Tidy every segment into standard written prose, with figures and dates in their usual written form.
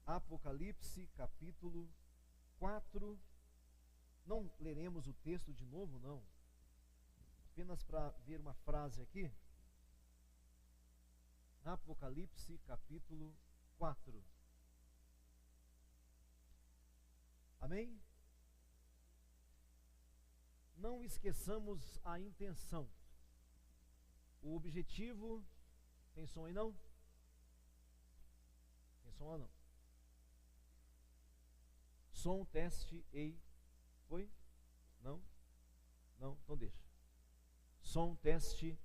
Apocalipse, capítulo 4. Não leremos o texto de novo, não. Apenas para ver uma frase aqui. Apocalipse, capítulo 4. Amém? Não esqueçamos a intenção. O objetivo. Tem som aí não? Tem som ou não? Som, teste, ei. Foi? Não? Não? Então deixa. Som, teste.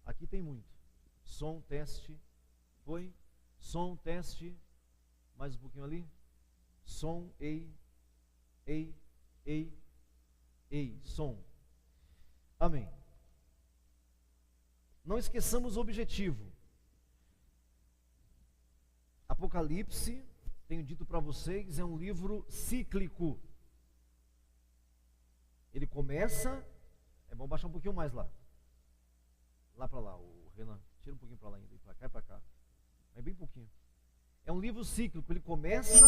Aqui tem muito. Som, teste. Foi? Som, teste. Mais um pouquinho ali. Som, ei. Ei, ei, ei. Som. Amém. Não esqueçamos o objetivo. Apocalipse, tenho dito para vocês, é um livro cíclico. Ele começa, é bom baixar um pouquinho mais lá. Lá para lá, o Renan, tira um pouquinho para lá ainda, para cá e para cá. Mas bem pouquinho. É um livro cíclico, ele começa...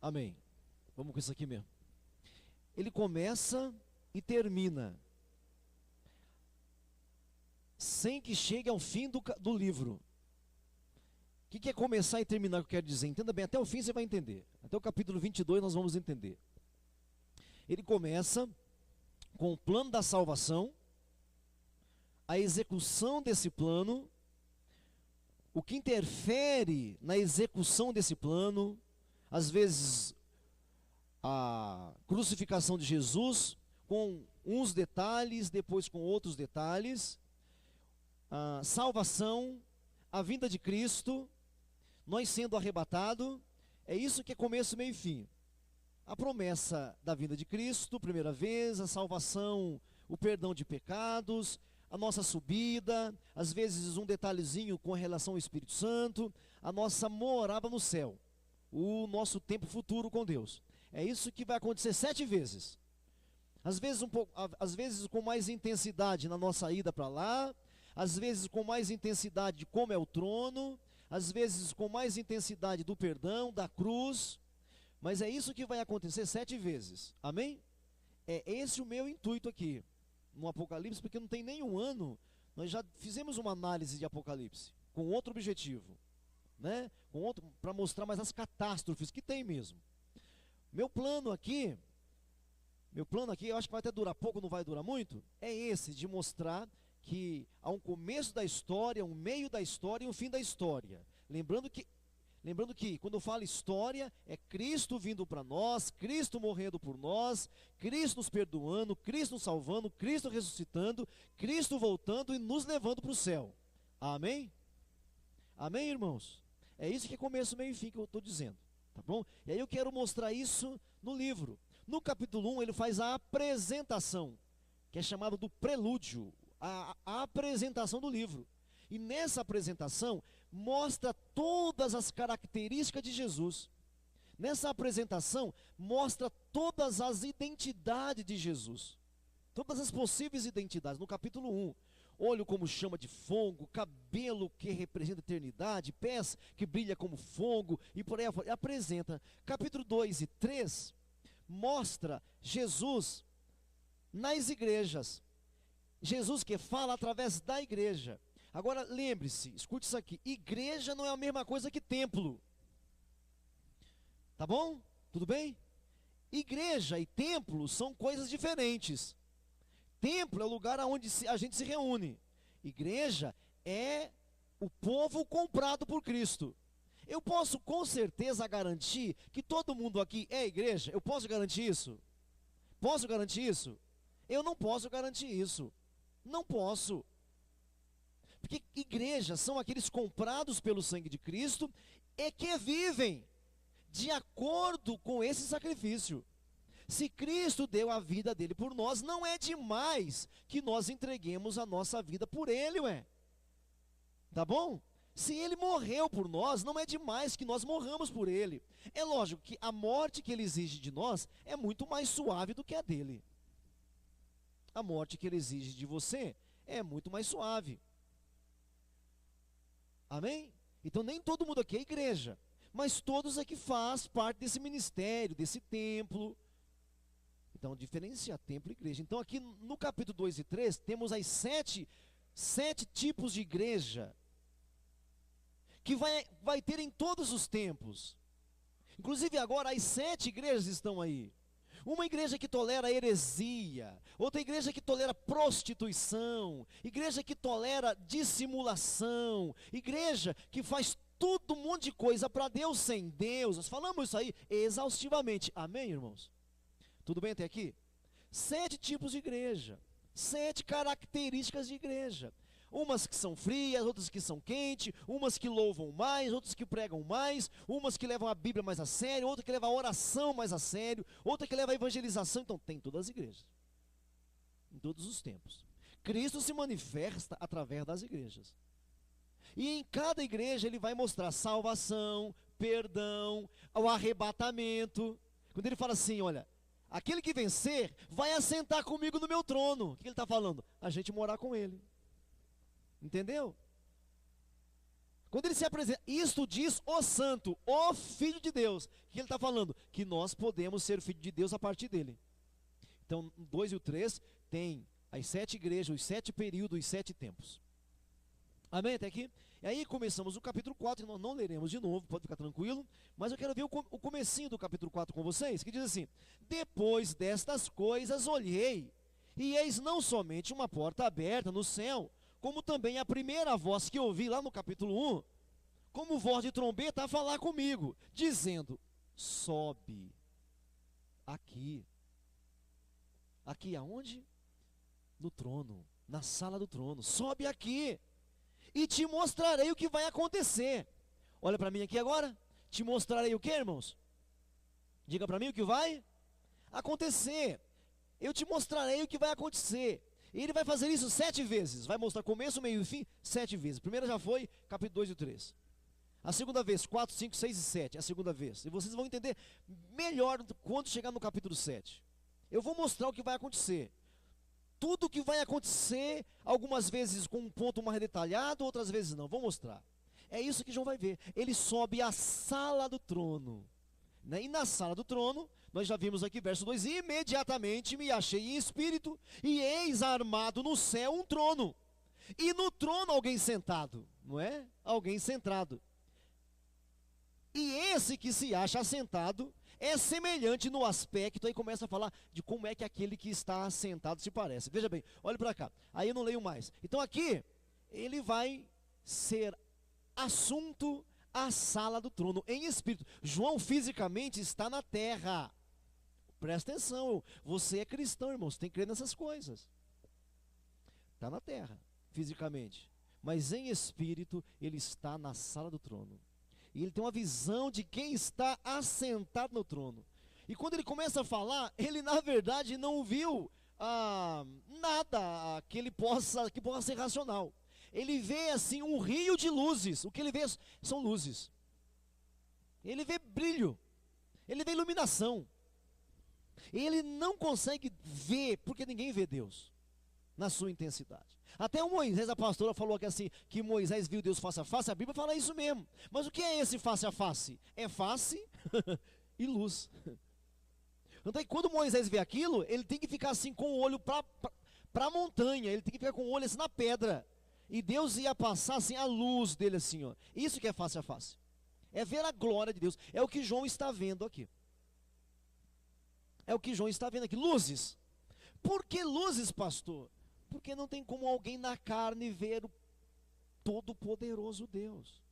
Amém. Vamos com isso aqui mesmo. Ele começa e termina sem que chegue ao fim do livro. O que é começar e terminar, que eu quero dizer? Entenda bem, até o fim você vai entender. Até o capítulo 22 nós vamos entender. Ele começa com o plano da salvação, a execução desse plano, o que interfere na execução desse plano, às vezes a crucificação de Jesus, com uns detalhes, depois com outros detalhes, a salvação, a vinda de Cristo, nós sendo arrebatados, é isso que é começo, meio e fim. A promessa da vinda de Cristo, primeira vez, a salvação, o perdão de pecados, a nossa subida, às vezes um detalhezinho com relação ao Espírito Santo, a nossa morada no céu, o nosso tempo futuro com Deus. É isso que vai acontecer 7 vezes. Às vezes com mais intensidade na nossa ida para lá, às vezes com mais intensidade de como é o trono, às vezes com mais intensidade do perdão, da cruz, mas é isso que vai acontecer 7 vezes. Amém? É esse o meu intuito aqui no Apocalipse, porque não tem nenhum ano, nós já fizemos uma análise de Apocalipse, com outro objetivo, né? Para mostrar mais as catástrofes que tem mesmo. Meu plano aqui, eu acho que vai até durar pouco, não vai durar muito, é esse, de mostrar que há um começo da história, um meio da história e um fim da história. Lembrando que quando eu falo história, é Cristo vindo para nós, Cristo morrendo por nós, Cristo nos perdoando, Cristo nos salvando, Cristo ressuscitando, Cristo voltando e nos levando para o céu. Amém? Amém, irmãos? É isso que é começo, meio e fim que eu estou dizendo. Tá bom? E aí eu quero mostrar isso no livro. No capítulo 1 ele faz a apresentação, que é chamado do prelúdio, a apresentação do livro. E nessa apresentação mostra todas as características de Jesus. Nessa apresentação mostra todas as identidades de Jesus. Todas as possíveis identidades. No capítulo 1, olho como chama de fogo, cabelo que representa a eternidade, pés que brilha como fogo, e por aí apresenta. Capítulo 2 e 3 mostra Jesus nas igrejas. Jesus que fala através da igreja. Agora lembre-se, escute isso aqui, igreja não é a mesma coisa que templo. Tá bom? Tudo bem? Igreja e templo são coisas diferentes. Templo é o lugar onde a gente se reúne. Igreja é o povo comprado por Cristo. Eu posso com certeza garantir que todo mundo aqui é igreja? Eu posso garantir isso? Posso garantir isso? Eu não posso garantir isso. Não posso. Porque igrejas são aqueles comprados pelo sangue de Cristo e que vivem de acordo com esse sacrifício. Se Cristo deu a vida dele por nós, não é demais que nós entreguemos a nossa vida por ele, ué. Tá bom? Se ele morreu por nós, não é demais que nós morramos por ele. É lógico que a morte que ele exige de nós é muito mais suave do que a dele. A morte que ele exige de você é muito mais suave. Amém? Então nem todo mundo aqui é igreja, mas todos aqui faz parte desse ministério, desse templo. Então diferencia templo e igreja. Então aqui no capítulo 2 e 3 temos as sete tipos de igreja que vai ter em todos os tempos. Inclusive agora as 7 igrejas estão aí. Uma igreja que tolera heresia, outra igreja que tolera prostituição, igreja que tolera dissimulação, igreja que faz tudo um monte de coisa para Deus sem Deus. Nós falamos isso aí exaustivamente. Amém, irmãos? Tudo bem até aqui? 7 tipos de igreja, 7 características de igreja. Umas que são frias, outras que são quentes, umas que louvam mais, outras que pregam mais, umas que levam a Bíblia mais a sério, outra que leva a oração mais a sério, outra que leva a evangelização. Então tem todas as igrejas, em todos os tempos. Cristo se manifesta através das igrejas. E em cada igreja ele vai mostrar salvação, perdão, o arrebatamento. Quando ele fala assim, olha, aquele que vencer vai assentar comigo no meu trono. O que ele está falando? A gente morar com ele. Entendeu? Quando ele se apresenta, isto diz o santo, o filho de Deus. O que ele está falando? Que nós podemos ser filho de Deus a partir dele. Então, o 2 e o 3 tem as 7 igrejas, os 7 períodos, os 7 tempos. Amém? Até aqui? E aí começamos o capítulo 4, nós não leremos de novo, pode ficar tranquilo. Mas eu quero ver o comecinho do capítulo 4 com vocês, que diz assim: depois destas coisas olhei, e eis não somente uma porta aberta no céu, como também a primeira voz que ouvi lá no capítulo 1, como voz de trombeta a falar comigo, dizendo, sobe aqui. Aqui aonde? No trono, na sala do trono. Sobe aqui e te mostrarei o que vai acontecer. Olha para mim aqui agora. Te mostrarei o que, irmãos? Diga para mim o que vai acontecer. Eu te mostrarei o que vai acontecer. E ele vai fazer isso 7 vezes. Vai mostrar começo, meio e fim, 7 vezes. A primeira já foi, capítulo 2 e 3. A segunda vez, 4, 5, 6 e 7. A segunda vez. E vocês vão entender melhor quando chegar no capítulo 7. Eu vou mostrar o que vai acontecer. Tudo o que vai acontecer, algumas vezes com um ponto mais detalhado, outras vezes não. Vou mostrar. É isso que João vai ver. Ele sobe à sala do trono. E na sala do trono, nós já vimos aqui, verso 2, imediatamente me achei em espírito, e eis armado no céu um trono, e no trono alguém sentado, não é? Alguém sentado. E esse que se acha assentado é semelhante no aspecto, aí começa a falar de como é que aquele que está assentado se parece. Veja bem, olhe para cá, aí eu não leio mais. Então aqui, ele vai ser assunto a sala do trono, em espírito. João fisicamente está na terra. Presta atenção, você é cristão, irmão, você tem que crer nessas coisas. Está na terra, fisicamente. Mas em espírito, ele está na sala do trono. E ele tem uma visão de quem está assentado no trono. E quando ele começa a falar, ele na verdade não viu nada que possa ser racional. Ele vê assim um rio de luzes. O que ele vê são luzes. Ele vê brilho. Ele vê iluminação. Ele não consegue ver, porque ninguém vê Deus na sua intensidade. Até o Moisés, a pastora falou que assim, que Moisés viu Deus face a face. A Bíblia fala isso mesmo. Mas o que é esse face a face? É face e luz. Então quando Moisés vê aquilo, ele tem que ficar assim com o olho para a montanha. Ele tem que ficar com o olho assim na pedra. E Deus ia passar assim a luz dele assim, ó. Isso que é face a face. É ver a glória de Deus. É o que João está vendo aqui. É o que João está vendo aqui. Luzes. Por que luzes, pastor? Porque não tem como alguém na carne ver o todo-poderoso Deus.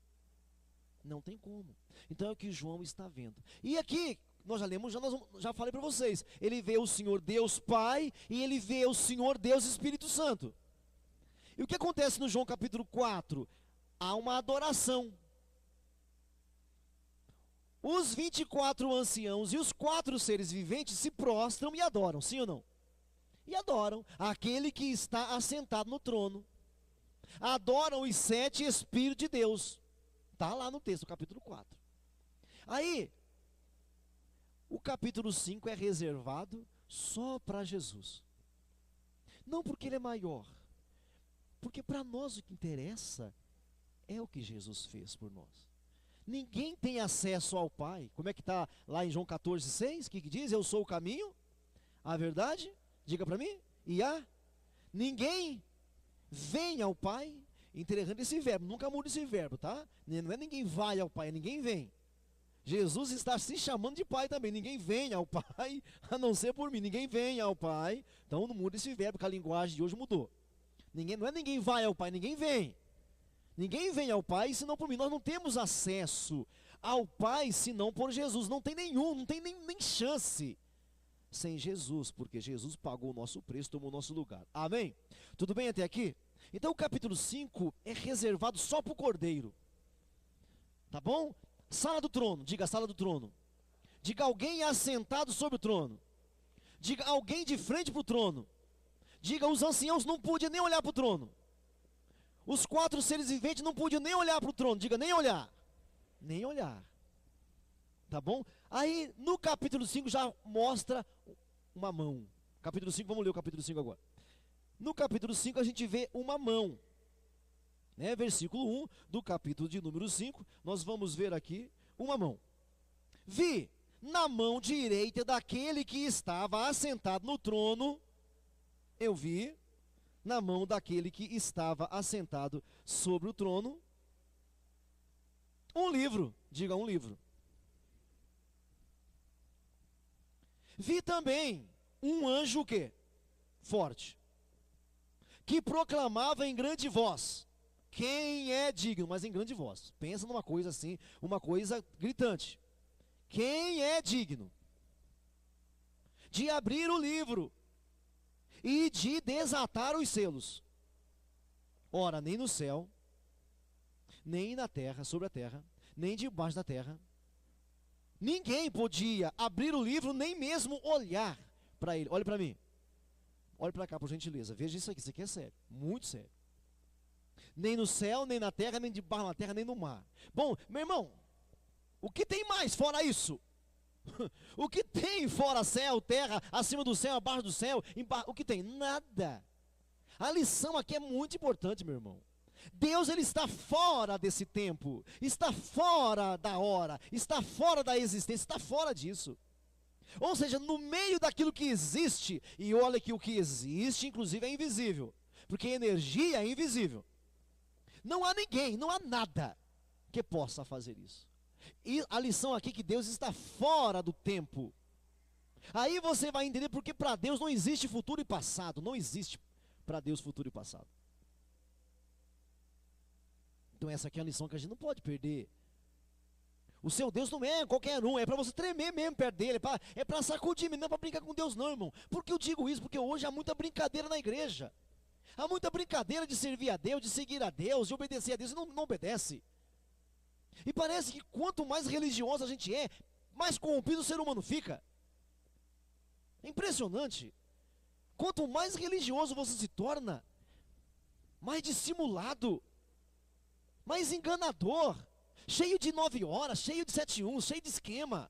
Não tem como. Então é o que João está vendo. E aqui, nós já lemos, já falei para vocês. Ele vê o Senhor Deus Pai e ele vê o Senhor Deus Espírito Santo. E o que acontece no João capítulo 4? Há uma adoração. Os 24 anciãos e os 4 seres viventes se prostram e adoram, sim ou não? E adoram aquele que está assentado no trono. adoram os 7 Espíritos de Deus. Está lá no texto, capítulo 4. Aí, o capítulo 5 é reservado só para Jesus. Não porque ele é maior, porque para nós o que interessa é o que Jesus fez por nós. Ninguém tem acesso ao Pai. Como é que está lá em João 14,6? O que diz? Eu sou o caminho, a verdade, diga para mim, e ninguém vem ao Pai. Interessante esse verbo, nunca muda esse verbo, tá? Não é ninguém vai ao Pai, é ninguém vem. Jesus está se chamando de Pai também. Ninguém vem ao Pai, a não ser por mim. Ninguém vem ao Pai. Então não muda esse verbo, porque a linguagem de hoje mudou. Não é ninguém vai ao Pai, ninguém vem. Ninguém vem ao Pai senão por mim. Nós não temos acesso ao Pai senão por Jesus. Não tem nenhum, não tem nem chance sem Jesus, porque Jesus pagou o nosso preço, tomou o nosso lugar. Amém? Tudo bem até aqui? Então o capítulo 5 é reservado só para o Cordeiro. Tá bom? Sala do trono, diga sala do trono. Diga alguém assentado sobre o trono. Diga alguém de frente para o trono. Diga os anciãos não podiam nem olhar para o trono. Os 4 seres viventes não podiam nem olhar para o trono. Diga nem olhar. Nem olhar. Tá bom? Aí no capítulo 5 já mostra uma mão. Capítulo 5, vamos ler o capítulo 5 agora. No capítulo 5 a gente vê uma mão. Versículo 1 do capítulo de número 5, nós vamos ver aqui uma mão. Vi na mão direita daquele que estava assentado no trono, eu vi na mão daquele que estava assentado sobre o trono, um livro, diga um livro. Vi também um anjo o quê? Forte, que proclamava em grande voz, quem é digno, mas em grande voz. Pensa numa coisa assim, uma coisa gritante. Quem é digno de abrir o livro e de desatar os selos? Ora, nem no céu, nem na terra, sobre a terra, nem debaixo da terra, ninguém podia abrir o livro, nem mesmo olhar para ele. Olhe para mim. Olhe para cá, por gentileza. Veja isso aqui é sério, muito sério. Nem no céu, nem na terra, nem debaixo da terra, nem no mar. Bom, meu irmão, o que tem mais fora isso? O que tem fora céu, terra, acima do céu, abaixo do céu, o que tem? Nada. A lição aqui é muito importante, meu irmão. Deus, ele está fora desse tempo, está fora da hora, está fora da existência, está fora disso. Ou seja, no meio daquilo que existe, e olha que o que existe, inclusive, é invisível, porque energia é invisível. Não há ninguém, não há nada que possa fazer isso. E a lição aqui é que Deus está fora do tempo. Aí você vai entender porque para Deus não existe futuro e passado. Não existe para Deus futuro e passado. Então essa aqui é a lição que a gente não pode perder. O seu Deus não é qualquer um, é para você tremer mesmo perto dele, é para sacudir, não é para brincar com Deus não, irmão. Por que eu digo isso? Porque hoje há muita brincadeira na igreja. Há muita brincadeira de servir a Deus, de seguir a Deus, de obedecer a Deus, e não obedece. E parece que quanto mais religioso a gente é, mais corrompido o ser humano fica. É impressionante. Quanto mais religioso você se torna, mais dissimulado, mais enganador, cheio de 9 horas, cheio de 7-1, cheio de esquema.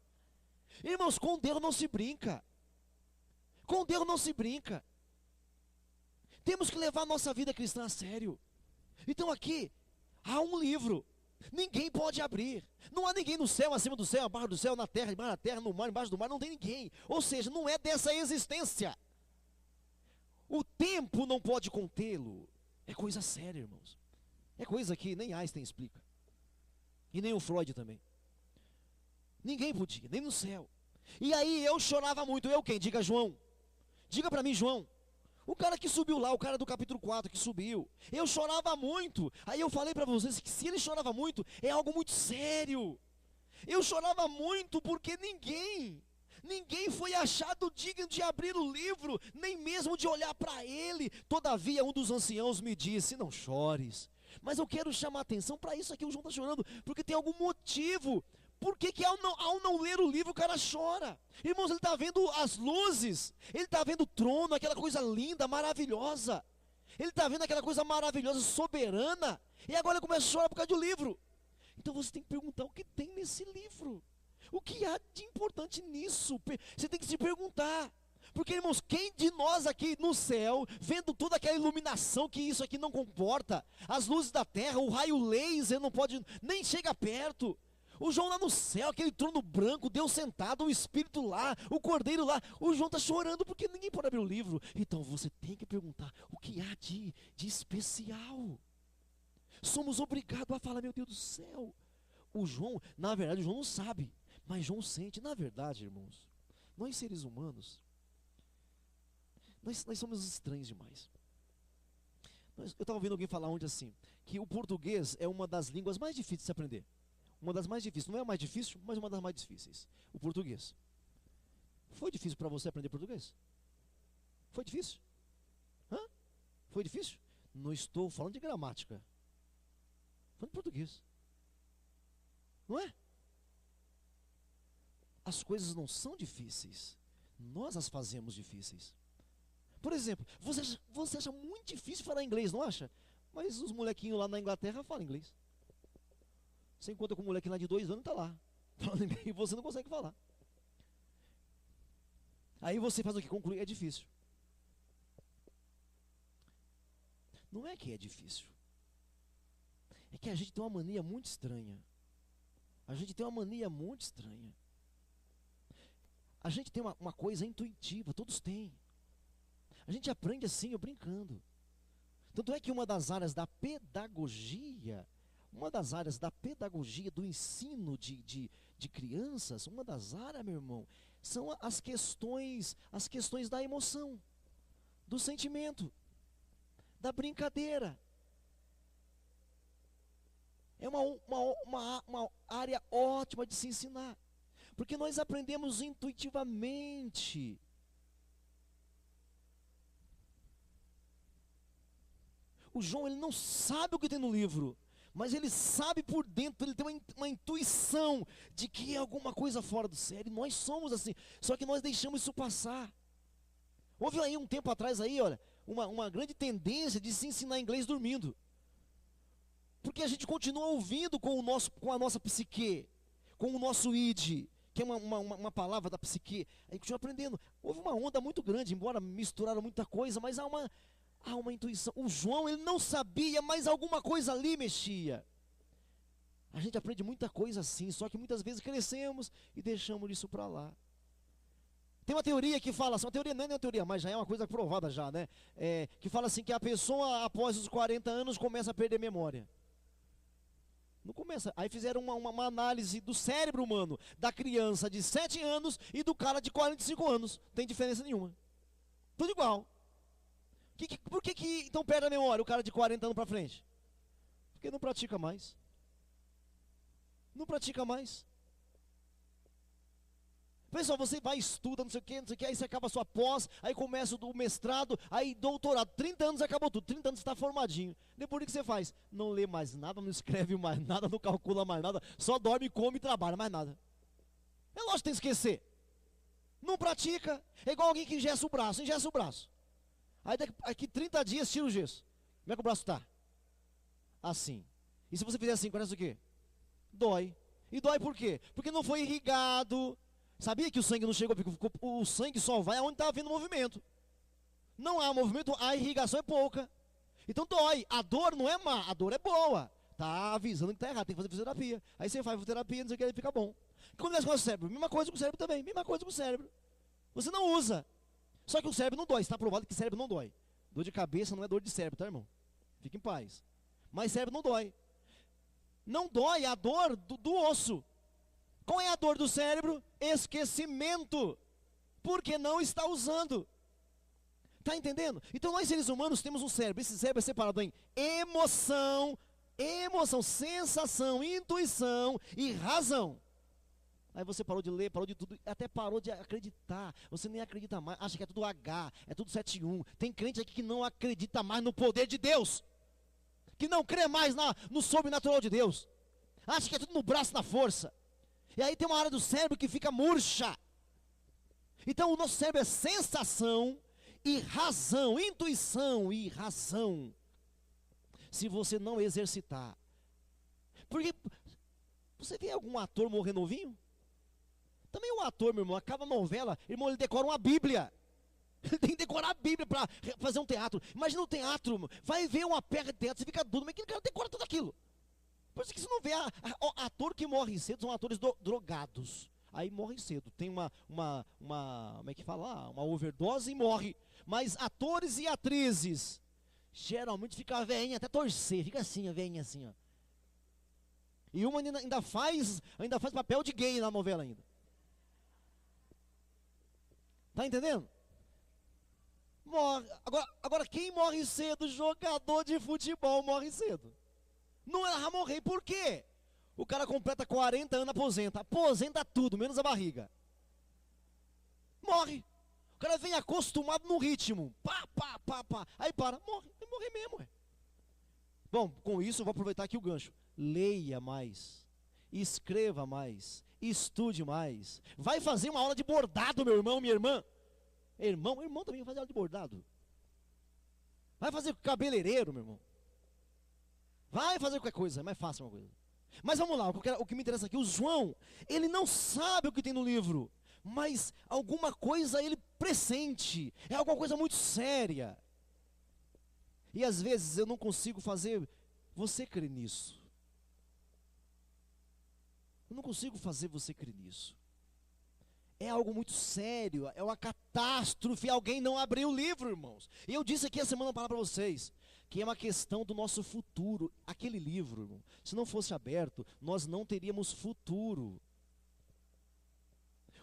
Irmãos, com Deus não se brinca. Com Deus não se brinca. Temos que levar a nossa vida cristã a sério. Então aqui, há um livro. Ninguém pode abrir. Não há ninguém no céu, acima do céu, abaixo do céu, na terra, debaixo da terra, no mar, embaixo do mar. Não tem ninguém. Ou seja, não é dessa existência. O tempo não pode contê-lo. É coisa séria, irmãos. É coisa que nem Einstein explica. E nem o Freud também. Ninguém podia, nem no céu. E aí eu chorava muito. Eu quem? Diga João. Diga para mim, João. O cara que subiu lá, o cara do capítulo 4 que subiu. Eu chorava muito. Aí eu falei para vocês que se ele chorava muito, é algo muito sério. Eu chorava muito porque ninguém foi achado digno de abrir o livro, nem mesmo de olhar para ele. Todavia um dos anciãos me disse, não chores. Mas eu quero chamar a atenção para isso aqui, o João está chorando, porque tem algum motivo. Por que ao não ler o livro o cara chora? Irmãos, ele está vendo as luzes, ele está vendo o trono, aquela coisa linda, maravilhosa. Ele está vendo aquela coisa maravilhosa, soberana, e agora ele começa a chorar por causa do livro. Então você tem que perguntar o que tem nesse livro. O que há de importante nisso? Você tem que se perguntar. Porque, irmãos, quem de nós aqui no céu, vendo toda aquela iluminação que isso aqui não comporta, as luzes da terra, o raio laser não pode, nem chega perto. O João lá no céu, aquele trono branco, Deus sentado, o Espírito lá, o Cordeiro lá. O João está chorando porque ninguém pode abrir o livro. Então você tem que perguntar o que há de especial. Somos obrigados a falar, meu Deus do céu. O João, na verdade, o João não sabe, mas João sente. Na verdade, irmãos, nós seres humanos, nós somos estranhos demais. Eu estava ouvindo alguém falar ontem assim, que o português é uma das línguas mais difíceis de se aprender. Uma das mais difíceis, não é a mais difícil, mas uma das mais difíceis. O português. Foi difícil para você aprender português? Foi difícil? Hã? Foi difícil? Não estou falando de gramática. Falando de português. Não é? As coisas não são difíceis. Nós as fazemos difíceis. Por exemplo, você acha muito difícil falar inglês, não acha? Mas os molequinhos lá na Inglaterra falam inglês. Você encontra com um molequinho lá de 2 anos, está lá. Falando inglês e você não consegue falar. Aí você faz o que? Conclui, é difícil. Não é que é difícil. É que a gente tem uma mania muito estranha. A gente tem uma mania muito estranha. A gente tem uma coisa intuitiva, todos têm. A gente aprende assim, eu brincando. Tanto é que uma das áreas da pedagogia, do ensino de crianças, uma das áreas, meu irmão, são as questões da emoção, do sentimento, da brincadeira. É uma área ótima de se ensinar, porque nós aprendemos intuitivamente. O João, ele não sabe o que tem no livro, mas ele sabe por dentro, ele tem uma intuição de que é alguma coisa fora do sério. Nós somos assim, só que nós deixamos isso passar. Houve aí um tempo atrás aí, olha, uma grande tendência de se ensinar inglês dormindo. Porque a gente continua ouvindo com a nossa psique, com o nosso id, que é uma palavra da psique, a gente continua aprendendo. Houve uma onda muito grande, embora misturaram muita coisa, mas há uma intuição. O João, ele não sabia, mas alguma coisa ali mexia. A gente aprende muita coisa assim, só que muitas vezes crescemos e deixamos isso para lá. Tem uma teoria que fala assim, uma teoria não é uma teoria, mas já é uma coisa provada já, né? Que fala assim que a pessoa após os 40 anos começa a perder memória. Não começa. Aí fizeram uma análise do cérebro humano, da criança de 7 anos e do cara de 45 anos. Não tem diferença nenhuma. Tudo igual. Por que então perde a memória o cara de 40 anos para frente? Porque não pratica mais. Não pratica mais. Pessoal, você vai, estuda, não sei o que, aí você acaba a sua pós, aí começa o mestrado, aí doutorado, 30 anos acabou tudo, 30 anos você está formadinho. Depois o que você faz? Não lê mais nada, não escreve mais nada, não calcula mais nada, só dorme, come e trabalha, mais nada. É lógico que tem que esquecer. Não pratica, é igual alguém que engessa o braço. Aí daqui 30 dias tira o gesso. Como é que o braço está? Assim. E se você fizer assim, parece o quê? Dói. E dói por quê? Porque não foi irrigado. Sabia que o sangue não chegou? O sangue só vai aonde está havendo movimento. Não há movimento, a irrigação é pouca. Então dói. A dor não é má, a dor é boa. Está avisando que está errado, tem que fazer fisioterapia. Aí você faz fisioterapia, não sei o que, aí fica bom. Quando acontece com o cérebro? Mesma coisa com o cérebro também, mesma coisa com o cérebro. Você não usa. Só que o cérebro não dói, está provado que o cérebro não dói. Dor de cabeça não é dor de cérebro, tá, irmão? Fique em paz. Mas cérebro não dói. Não dói a dor do osso. Qual é a dor do cérebro? Esquecimento. Porque não está usando. Está entendendo? Então nós seres humanos temos um cérebro. Esse cérebro é separado em emoção, sensação, intuição e razão. Aí você parou de ler, parou de tudo, até parou de acreditar. Você nem acredita mais, acha que é tudo H, é tudo 7-1. Tem crente aqui que não acredita mais no poder de Deus. Que não crê mais no sobrenatural de Deus. Acha que é tudo no braço, na força. E aí tem uma área do cérebro que fica murcha. Então o nosso cérebro é sensação, e razão, intuição e razão, se você não exercitar. Porque você vê algum ator morrer novinho? Também um ator, meu irmão, acaba a novela, irmão, ele decora uma Bíblia. Ele tem que decorar a Bíblia para fazer um teatro. Imagina um teatro, vai ver uma peça de teatro, você fica duro, mas aquele cara decora tudo aquilo. Por isso que você não vê ator que morre cedo, são atores drogados. Aí morrem cedo, tem como é que fala? Uma overdose e morre. Mas atores e atrizes, geralmente fica a velhinha até torcer, fica assim, a velhinha assim, ó. E uma ainda faz papel de gay na novela ainda. Tá entendendo? Morre. Agora quem morre cedo? Jogador de futebol morre cedo. Não vai morrer, por quê? O cara completa 40 anos, aposenta tudo, menos a barriga. Morre. O cara vem acostumado no ritmo, pá, aí para, morre, vai morrer mesmo. Bom, com isso eu vou aproveitar aqui o gancho. Leia mais, escreva mais, estude mais. Vai fazer uma aula de bordado, meu irmão, minha irmã. Irmão também vai fazer aula de bordado. Vai fazer cabeleireiro, meu irmão. Vai fazer qualquer coisa, é mais fácil uma coisa. Mas vamos lá, o que me interessa aqui, o João, ele não sabe o que tem no livro, mas alguma coisa ele pressente, é alguma coisa muito séria. E às vezes eu não consigo fazer você crer nisso. Eu não consigo fazer você crer nisso. É algo muito sério, é uma catástrofe, alguém não abriu o livro, irmãos. E eu disse aqui a semana passada para vocês, que é uma questão do nosso futuro. Aquele livro, irmão, se não fosse aberto, nós não teríamos futuro.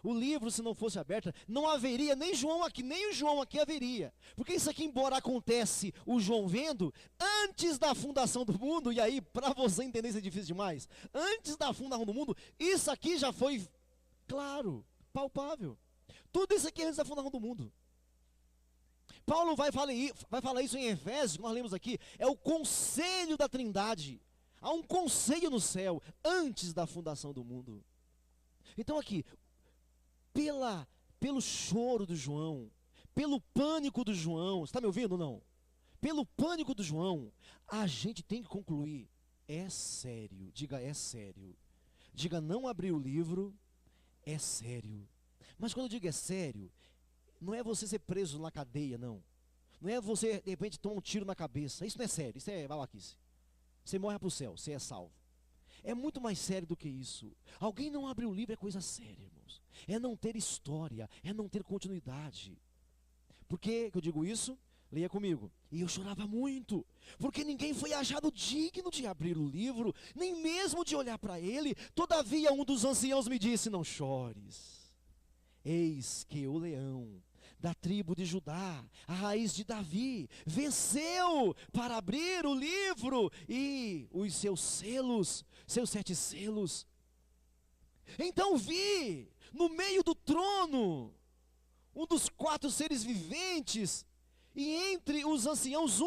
O livro, se não fosse aberto, não haveria nem o João aqui haveria. Porque isso aqui, embora acontece o João vendo, antes da fundação do mundo, e aí, para você entender isso é difícil demais, antes da fundação do mundo, isso aqui já foi claro, palpável. Tudo isso aqui é antes da fundação do mundo. Paulo vai falar isso em Efésios, que nós lemos aqui, é o conselho da Trindade. Há um conselho no céu, antes da fundação do mundo. Então aqui, pelo choro do João, pelo pânico do João, está me ouvindo ou não? Pelo pânico do João, a gente tem que concluir, é sério, diga é sério. Diga não abrir o livro, é sério. Mas quando eu digo é sério, não é você ser preso na cadeia, não. Não é você, de repente, tomar um tiro na cabeça. Isso não é sério, isso é babaquice. Você morre para o céu, você é salvo. É muito mais sério do que isso. Alguém não abre o livro é coisa séria, irmãos. É não ter história, é não ter continuidade. Por que eu digo isso? Leia comigo. E eu chorava muito, porque ninguém foi achado digno de abrir o livro, nem mesmo de olhar para ele. Todavia um dos anciãos me disse, não chores. Eis que o leão da tribo de Judá, a raiz de Davi, venceu para abrir o livro e os seus selos, seus 7 selos. Então vi, no meio do trono, um dos 4 seres viventes, e entre os anciãos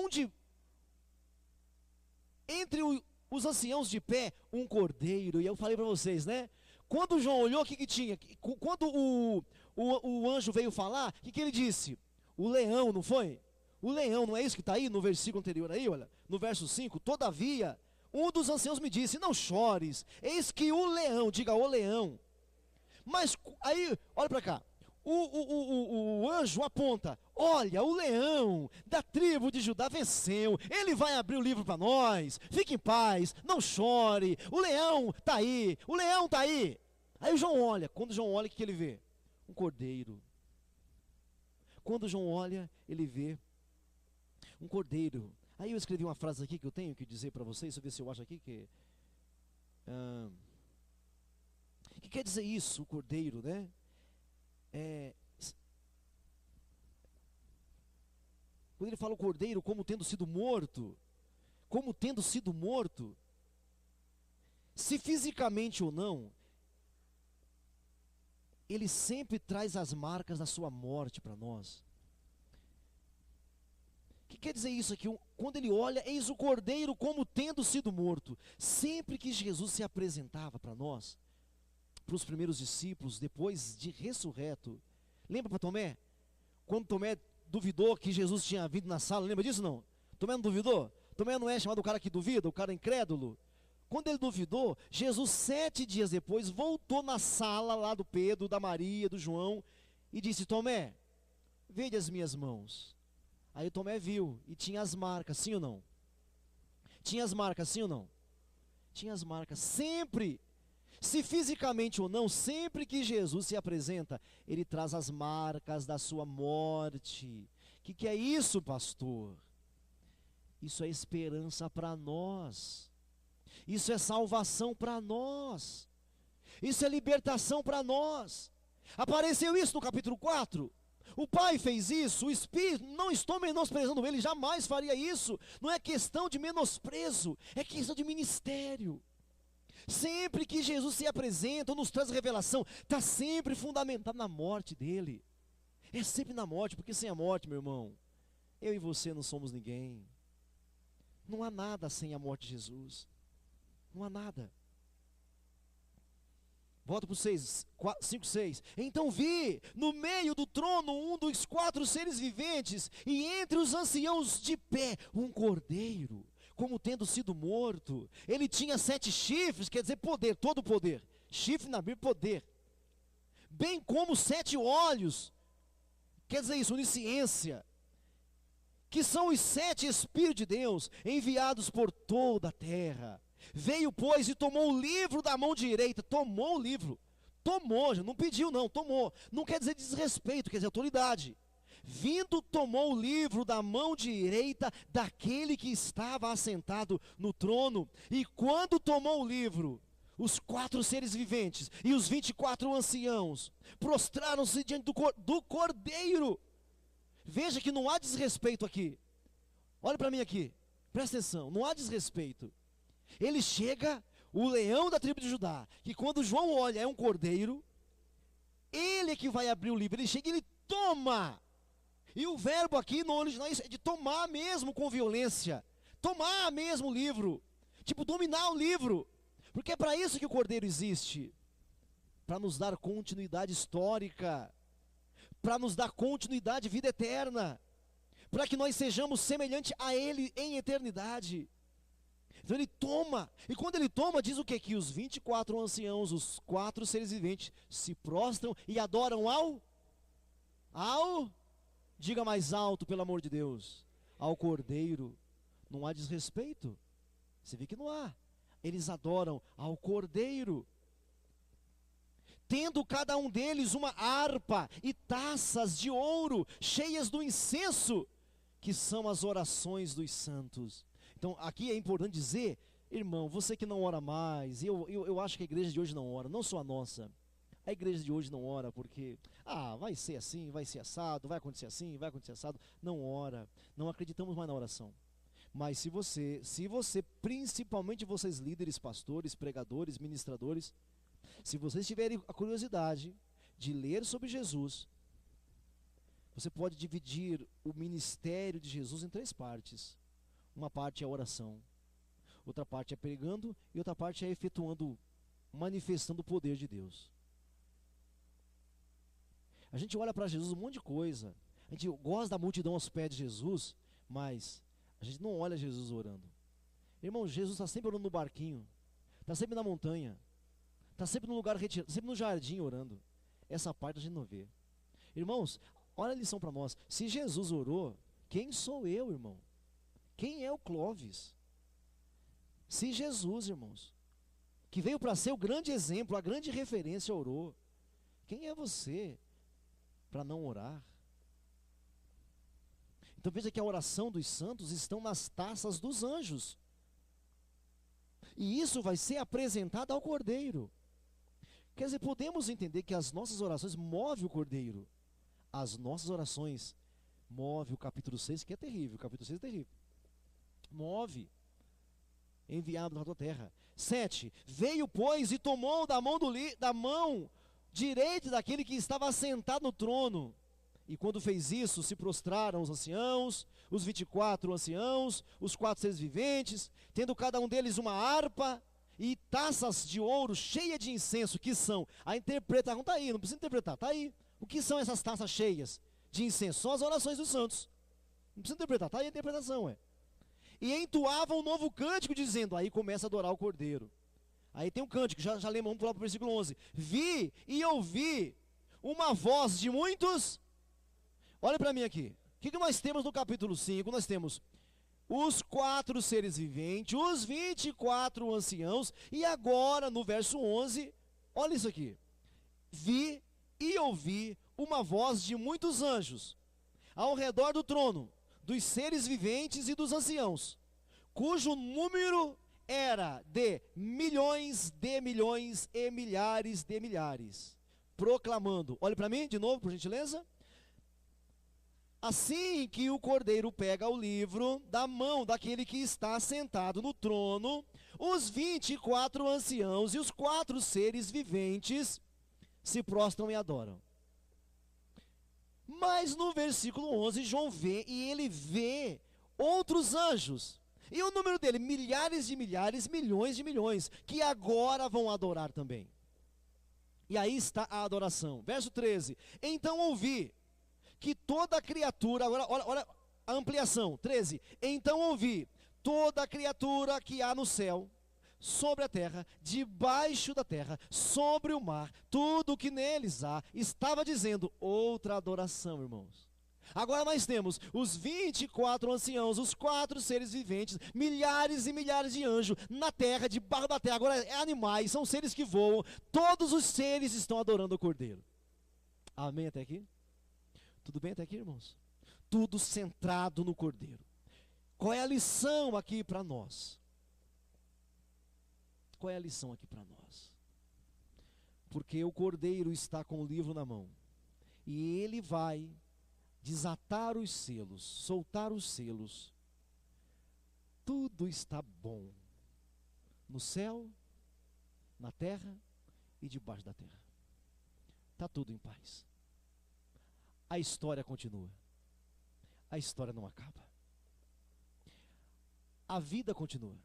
os anciãos de pé, um cordeiro. E eu falei para vocês, né? Quando João olhou, o que tinha? Quando o anjo veio falar, o que ele disse? O leão, não foi? O leão, não é isso que está aí no versículo anterior aí, olha? No verso 5, todavia, um dos anciãos me disse, não chores, eis que o leão, diga o leão. Mas aí, olha para cá, o anjo aponta, olha, o leão da tribo de Judá venceu, ele vai abrir o livro para nós, fique em paz, não chore, o leão está aí, o leão está aí. Aí o João olha, quando o João olha, o que ele vê? Um cordeiro. Quando o João olha, ele vê um cordeiro. Aí eu escrevi uma frase aqui que eu tenho que dizer para vocês, deixa eu ver se eu acho aqui que quer dizer isso, o cordeiro, né? Quando ele fala o cordeiro como tendo sido morto, se fisicamente ou não, ele sempre traz as marcas da sua morte para nós. O que quer dizer isso aqui? Quando ele olha, eis o cordeiro como tendo sido morto. Sempre que Jesus se apresentava para nós, para os primeiros discípulos, depois de ressurreto, lembra para Tomé? Quando Tomé duvidou que Jesus tinha vindo na sala, lembra disso não? Tomé não duvidou? Tomé não é chamado o cara que duvida, o cara incrédulo? Quando ele duvidou, Jesus 7 dias depois voltou na sala lá do Pedro, da Maria, do João e disse: Tomé, vede as minhas mãos. Aí o Tomé viu e tinha as marcas, sim ou não? Tinha as marcas, sim ou não? Tinha as marcas. Sempre, se fisicamente ou não, sempre que Jesus se apresenta, ele traz as marcas da sua morte. O que é isso, pastor? Isso é esperança para nós. Isso é salvação para nós. Isso é libertação para nós. Apareceu isso no capítulo 4. O Pai fez isso, o Espírito, não estou menosprezando ele, jamais faria isso. Não é questão de menosprezo, é questão de ministério. Sempre que Jesus se apresenta ou nos traz revelação, está sempre fundamentado na morte dele. É sempre na morte, porque sem a morte, meu irmão, eu e você não somos ninguém. Não há nada sem a morte de Jesus. Não há nada. Volta para o 5, 6. Então vi no meio do trono um dos 4 seres viventes, e entre os anciãos de pé, um cordeiro, como tendo sido morto. Ele tinha 7 chifres, quer dizer poder, todo poder. Chifre na Bíblia, poder. Bem como 7 olhos, quer dizer isso, onisciência. Que são os 7 Espíritos de Deus, enviados por toda a terra. Veio, pois, e tomou o livro da mão direita. Tomou o livro. Tomou, não pediu não, tomou. Não quer dizer desrespeito, quer dizer autoridade. Vindo, tomou o livro da mão direita daquele que estava assentado no trono. E quando tomou o livro, os 4 seres viventes e os 24 anciãos prostraram-se diante do cordeiro. Veja que não há desrespeito aqui. Olha para mim aqui, presta atenção, não há desrespeito. Ele chega, o leão da tribo de Judá, que quando João olha é um cordeiro, ele é que vai abrir o livro, ele chega e ele toma. E o verbo aqui no original é de tomar mesmo com violência, tomar mesmo o livro, tipo dominar o livro, porque é para isso que o cordeiro existe, para nos dar continuidade histórica, para nos dar continuidade, vida eterna, para que nós sejamos semelhantes a ele em eternidade. Então ele toma, e quando ele toma, diz o que? Que os 24 anciãos, os 4 seres viventes, se prostram e adoram diga mais alto, pelo amor de Deus, ao Cordeiro. Não há desrespeito, você vê que não há. Eles adoram ao Cordeiro, tendo cada um deles uma harpa e taças de ouro, cheias do incenso, que são as orações dos santos. Então aqui é importante dizer, irmão, você que não ora mais, eu acho que a igreja de hoje não ora, não só a nossa. A igreja de hoje não ora porque, vai ser assim, vai ser assado, vai acontecer assim, vai acontecer assado. Não ora, não acreditamos mais na oração. Mas se você, principalmente vocês líderes, pastores, pregadores, ministradores, se vocês tiverem a curiosidade de ler sobre Jesus, você pode dividir o ministério de Jesus em 3 partes. Uma parte é a oração, outra parte é pregando e outra parte é efetuando, manifestando o poder de Deus. A gente olha para Jesus um monte de coisa, a gente gosta da multidão aos pés de Jesus, mas a gente não olha Jesus orando. Irmão, Jesus está sempre orando no barquinho, está sempre na montanha, está sempre no lugar retirado, sempre no jardim orando. Essa parte a gente não vê. Irmãos, olha a lição para nós. Se Jesus orou, quem sou eu, irmão? Quem é o Clóvis? Se Jesus, irmãos, que veio para ser o grande exemplo, a grande referência, orou, quem é você para não orar? Então veja que a oração dos santos estão nas taças dos anjos. E isso vai ser apresentado ao Cordeiro. Quer dizer, podemos entender que as nossas orações movem o Cordeiro. As nossas orações movem o capítulo 6, que é terrível. O capítulo 6 é terrível. Move. Enviado da tua terra. 7. Veio, pois, e tomou da mão direita daquele que estava assentado no trono. E quando fez isso, se prostraram os anciãos, os 24 anciãos, os 4 seres viventes, tendo cada um deles uma harpa e taças de ouro cheias de incenso, que são, a interpretação está aí, não precisa interpretar, está aí. O que são essas taças cheias? de incenso. São as orações dos santos. Não precisa interpretar, está aí a interpretação, E entoavam um novo cântico, dizendo, aí começa a adorar o Cordeiro. Aí tem um cântico, já lemos, vamos pular para o versículo 11. Vi e ouvi uma voz de muitos. Olha para mim aqui. O que nós temos no capítulo 5? Nós temos os 4 seres viventes, os 24 anciãos, e agora no verso 11, olha isso aqui. Vi e ouvi uma voz de muitos anjos, ao redor do trono, dos seres viventes e dos anciãos, cujo número era de milhões e milhares de milhares, proclamando, olhe para mim de novo, por gentileza. Assim que o Cordeiro pega o livro da mão daquele que está sentado no trono, os 24 anciãos e os 4 seres viventes se prostram e adoram. Mas no versículo 11, João vê, e ele vê outros anjos, e o número dele, milhares de milhares, milhões de milhões, que agora vão adorar também. E aí está a adoração. Verso 13, então ouvi que toda criatura, agora olha a ampliação, 13, então ouvi toda criatura que há no céu, sobre a terra, debaixo da terra, sobre o mar, tudo o que neles há, estava dizendo outra adoração, irmãos. Agora nós temos os 24 anciãos, os 4 seres viventes, milhares e milhares de anjos na terra, debaixo da terra, agora é animais, são seres que voam, todos os seres estão adorando o Cordeiro. Amém até aqui? Tudo bem até aqui, irmãos? Tudo centrado no Cordeiro. Qual é a lição aqui para nós? Qual é a lição aqui para nós? Porque o Cordeiro está com o livro na mão, e ele vai desatar os selos, soltar os selos. Tudo está bom, no céu, na terra e debaixo da terra. Está tudo em paz. A história continua. A história não acaba. A vida continua,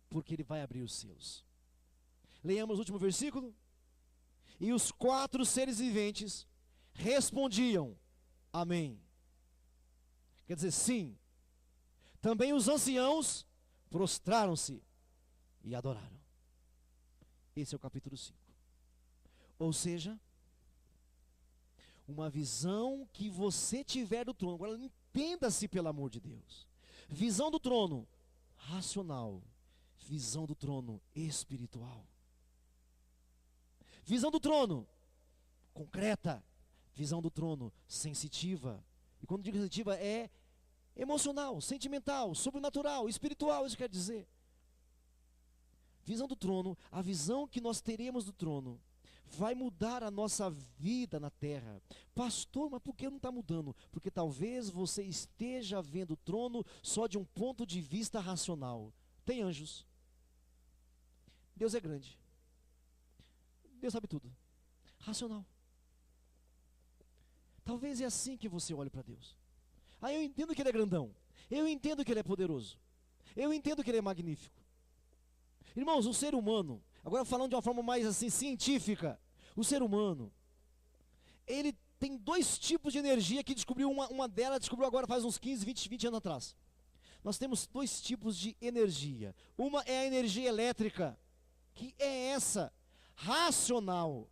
porque ele vai abrir os selos. Leiamos o último versículo. E os 4 seres viventes respondiam, amém. Quer dizer, sim. Também os anciãos prostraram-se e adoraram. Esse é o capítulo 5. Ou seja, uma visão que você tiver do trono. Agora entenda-se, pelo amor de Deus. Visão do trono racional, visão do trono espiritual. Visão do trono concreta, visão do trono sensitiva. E quando digo sensitiva é emocional, sentimental, sobrenatural, espiritual, isso quer dizer. Visão do trono, a visão que nós teremos do trono vai mudar a nossa vida na terra. Pastor, mas por que não está mudando? Porque talvez você esteja vendo o trono só de um ponto de vista racional. Tem anjos. Deus é grande. Deus sabe tudo. Racional. Talvez é assim que você olhe para Deus. Ah, eu entendo que Ele é grandão. Eu entendo que Ele é poderoso. Eu entendo que Ele é magnífico. Irmãos, o ser humano, agora falando de uma forma mais assim científica, o ser humano, ele tem 2 tipos de energia que descobriu, uma delas descobriu agora faz uns 15, 20 anos atrás. Nós temos 2 tipos de energia. Uma é a energia elétrica, que é essa, racional.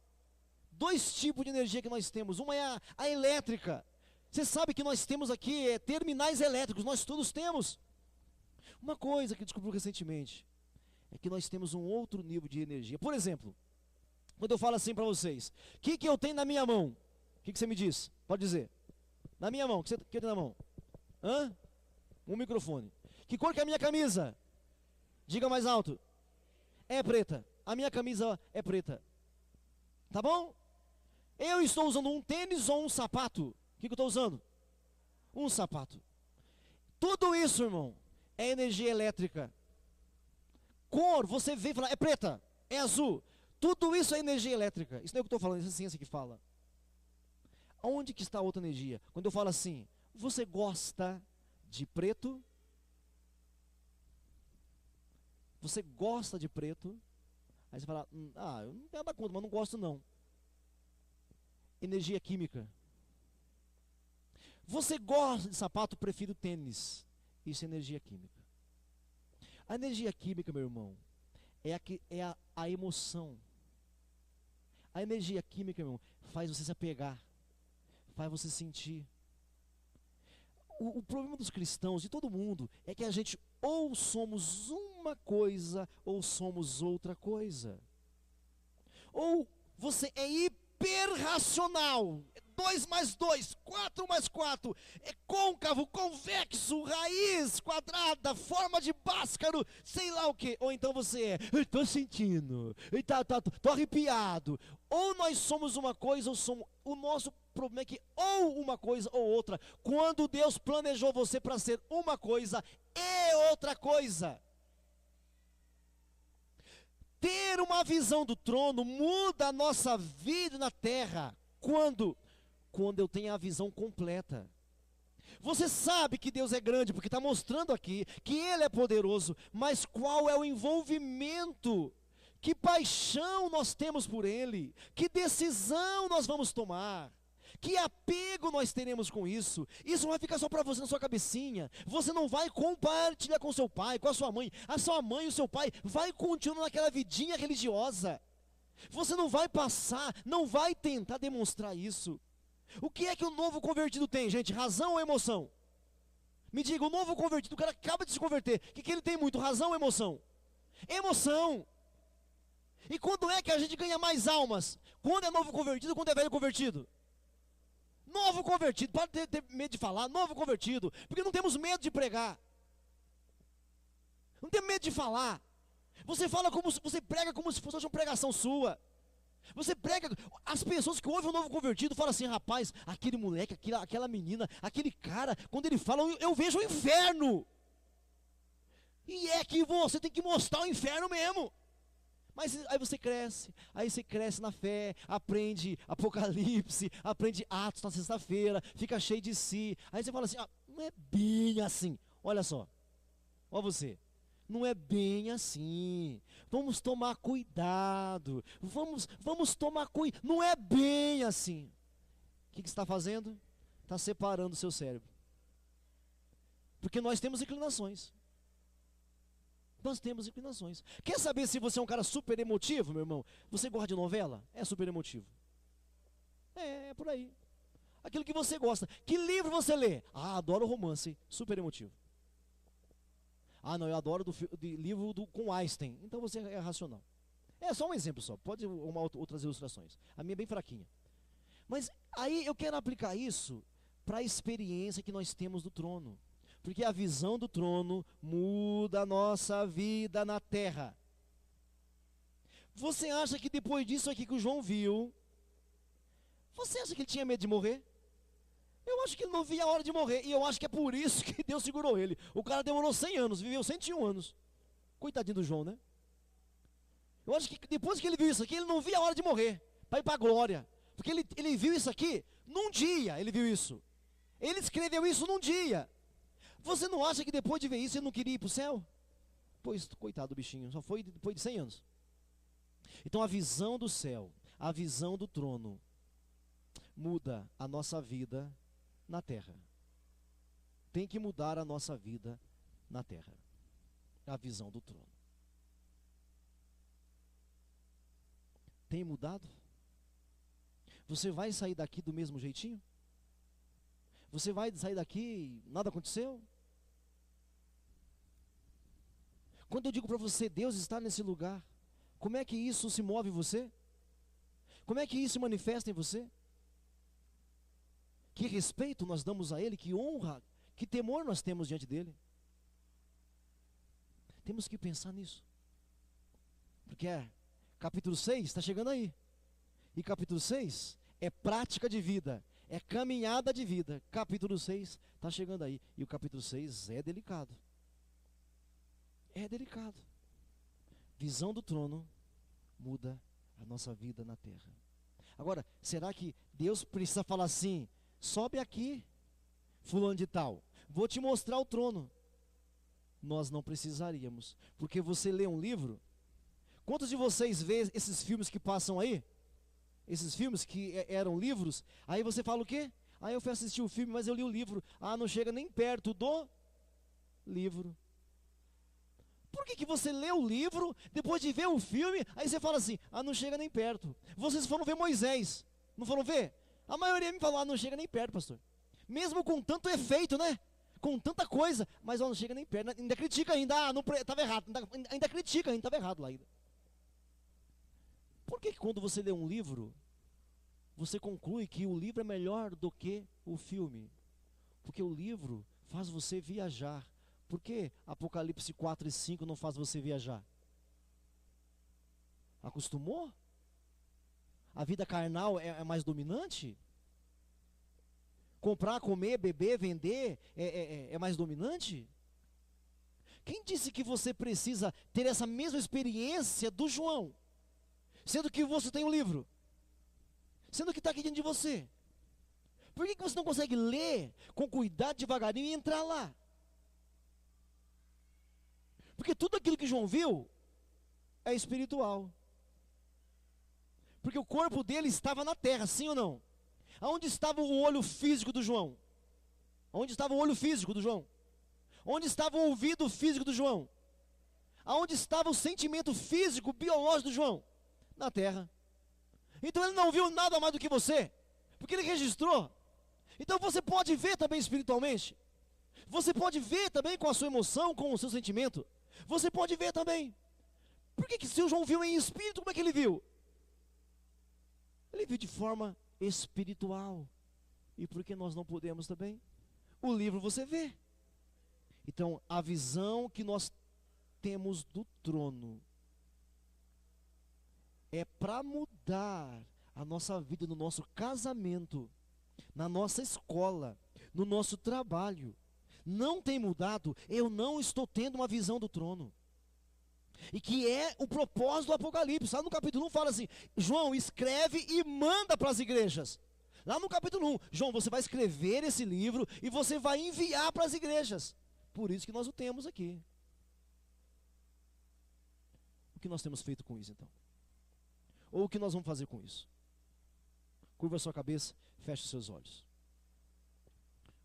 2 tipos de energia que nós temos. Uma é a elétrica. Você sabe que nós temos aqui terminais elétricos, nós todos temos. Uma coisa que descobriu recentemente é que nós temos um outro nível de energia. Por exemplo, quando eu falo assim para vocês, o que eu tenho na minha mão? O que você me diz? Pode dizer. Na minha mão, o que eu tenho na mão? Hã? Um microfone. Que cor que é a minha camisa? Diga mais alto. É preta. A minha camisa é preta. Tá bom? Eu estou usando um tênis ou um sapato? O que eu estou usando? Um sapato. Tudo isso, irmão, é energia elétrica. Cor, você vê e fala, é preta, é azul. Tudo isso é energia elétrica. Isso não é o que eu estou falando, isso é a ciência que fala. Onde que está a outra energia? Quando eu falo assim, você gosta de preto? Você gosta de preto? Aí você fala, eu não tenho nada contra, mas não gosto não. Energia química. Você gosta de sapato, prefiro tênis. Isso é energia química. A energia química, meu irmão, é a emoção. A energia química, meu irmão, faz você se apegar, faz você sentir. O problema dos cristãos, de todo mundo, é que a gente ou somos uma coisa ou somos outra coisa. Ou você é hiperracional, 2 mais 2, 4 mais 4, é côncavo, convexo, raiz, quadrada, forma de Bhaskara, sei lá o que. Ou então você estou sentindo, tô arrepiado. Ou nós somos uma coisa ou somos... O nosso problema é que ou uma coisa ou outra. Quando Deus planejou você para ser uma coisa e outra coisa. Ter uma visão do trono muda a nossa vida na terra. Quando eu tenho a visão completa. Você sabe que Deus é grande, porque está mostrando aqui que Ele é poderoso, mas qual é o envolvimento? Que paixão nós temos por Ele? Que decisão nós vamos tomar? Que apego nós teremos com isso? Isso não vai ficar só para você na sua cabecinha. Você não vai compartilhar com seu pai, com a sua mãe. A sua mãe e o seu pai vai continuar naquela vidinha religiosa. Você não vai passar, não vai tentar demonstrar isso. O que é que o novo convertido tem, gente? Razão ou emoção? Me diga, o novo convertido, o cara acaba de se converter, o que ele tem muito? Razão ou emoção? Emoção. E quando é que a gente ganha mais almas? Quando é novo convertido ou quando é velho convertido? Novo convertido, para ter medo de falar, novo convertido, porque não temos medo de pregar. Não temos medo de falar. Você fala como se, você prega como se fosse uma pregação sua. Você prega, as pessoas que ouvem o novo convertido falam assim: rapaz, aquele moleque, aquela menina, aquele cara, quando ele fala, eu vejo o inferno. E é que você tem que mostrar o inferno mesmo. Mas aí você cresce na fé, aprende Apocalipse, aprende Atos na sexta-feira, fica cheio de si. Aí você fala assim: não é bem assim. Olha só, olha você. Não é bem assim. Vamos tomar cuidado. Vamos tomar cuidado. Não é bem assim. O que você está fazendo? Está separando o seu cérebro. Porque nós temos inclinações. Nós temos inclinações. Quer saber se você é um cara super emotivo, meu irmão? Você gosta de novela? É super emotivo. É por aí. Aquilo que você gosta. Que livro você lê? Adoro romance. Super emotivo. Não, eu adoro livro com Einstein. Então você é racional. É só um exemplo só. Pode outras ilustrações. A minha é bem fraquinha. Mas aí eu quero aplicar isso para a experiência que nós temos do trono. Porque a visão do trono muda a nossa vida na terra. Você acha que depois disso aqui que o João viu, você acha que ele tinha medo de morrer? Eu acho que ele não via a hora de morrer. E eu acho que é por isso que Deus segurou ele. O cara demorou 100 anos, viveu 101 anos. Coitadinho do João, né? Eu acho que depois que ele viu isso aqui, ele não via a hora de morrer, para ir para a glória. Porque ele viu isso aqui, num dia ele viu isso. Ele escreveu isso num dia. Você não acha que depois de ver isso ele não queria ir para o céu? Pois, coitado do bichinho, só foi depois de 100 anos. Então a visão do céu, a visão do trono, muda a nossa vida na terra. Tem que mudar a nossa vida na terra. A visão do trono. Tem mudado? Você vai sair daqui do mesmo jeitinho? Você vai sair daqui e nada aconteceu? Quando eu digo para você, Deus está nesse lugar, como é que isso se move em você? Como é que isso se manifesta em você? Que respeito nós damos a Ele, que honra, que temor nós temos diante dEle. Temos que pensar nisso. Porque capítulo 6 está chegando aí. E capítulo 6 é prática de vida, é caminhada de vida. Capítulo 6 está chegando aí. E o capítulo 6 é delicado. É delicado. Visão do trono muda a nossa vida na terra. Agora, será que Deus precisa falar assim: sobe aqui, fulano de tal, vou te mostrar o trono? Nós não precisaríamos, porque você lê um livro. Quantos de vocês vê esses filmes que passam aí? Esses filmes que eram livros, aí você fala o quê? Aí eu fui assistir o filme, mas eu li o livro. Ah, não chega nem perto do livro. Por que você lê o livro, depois de ver o filme, aí você fala assim, ah, não chega nem perto. Vocês foram ver Moisés, não foram ver? A maioria me falou, ah, não chega nem perto, pastor. Mesmo com tanto efeito, né? Com tanta coisa, mas ó, não chega nem perto. Ainda critica ainda, ah, não, estava errado. Ainda critica ainda, estava errado lá ainda. Por que quando você lê um livro, você conclui que o livro é melhor do que o filme? Porque o livro faz você viajar. Por que Apocalipse 4 e 5 não faz você viajar? Acostumou? A vida carnal é mais dominante? Comprar, comer, beber, vender é mais dominante? Quem disse que você precisa ter essa mesma experiência do João? Sendo que você tem um livro. Sendo que está aqui diante de você. Por que você não consegue ler com cuidado, devagarinho e entrar lá? Porque tudo aquilo que João viu é espiritual. Porque o corpo dele estava na terra, sim ou não? Aonde estava o olho físico do João? Onde estava o olho físico do João? Onde estava o ouvido físico do João? Aonde estava o sentimento físico, biológico do João? Na terra. Então ele não viu nada mais do que você, porque ele registrou. Então você pode ver também espiritualmente. Você pode ver também com a sua emoção, com o seu sentimento. Você pode ver também. Por que se o João viu em espírito, como é que ele viu? Ele viu de forma espiritual. E por que nós não podemos também? O livro você vê. Então, a visão que nós temos do trono é para mudar a nossa vida, no nosso casamento, na nossa escola, no nosso trabalho. Não tem mudado, eu não estou tendo uma visão do trono. E que é o propósito do Apocalipse. Lá no capítulo 1 fala assim, João, escreve e manda para as igrejas. Lá no capítulo 1, João, você vai escrever esse livro e você vai enviar para as igrejas. Por isso que nós o temos aqui. O que nós temos feito com isso então? Ou o que nós vamos fazer com isso? Curva a sua cabeça, feche os seus olhos.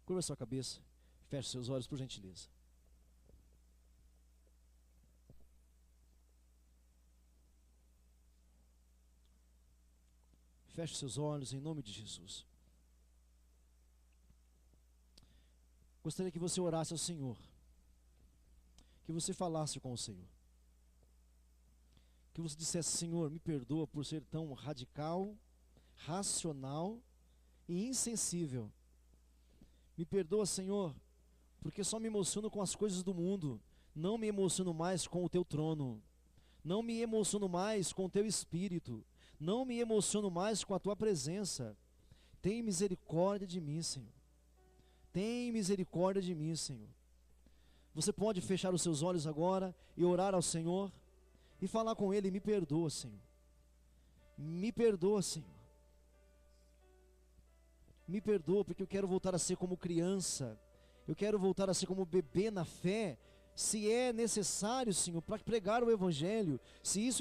Curva a sua cabeça, feche os seus olhos por gentileza. Feche seus olhos em nome de Jesus. Gostaria que você orasse ao Senhor. Que você falasse com o Senhor. Que você dissesse, Senhor, me perdoa por ser tão radical, racional e insensível. Me perdoa, Senhor, porque só me emociono com as coisas do mundo. Não me emociono mais com o teu trono. Não me emociono mais com o teu espírito. Não me emociono mais com a tua presença. Tem misericórdia de mim, Senhor. Tem misericórdia de mim, Senhor. Você pode fechar os seus olhos agora e orar ao Senhor e falar com Ele, me perdoa, Senhor. Me perdoa, Senhor. Me perdoa porque eu quero voltar a ser como criança. Eu quero voltar a ser como bebê na fé. Se é necessário, Senhor, para pregar o Evangelho, se isso é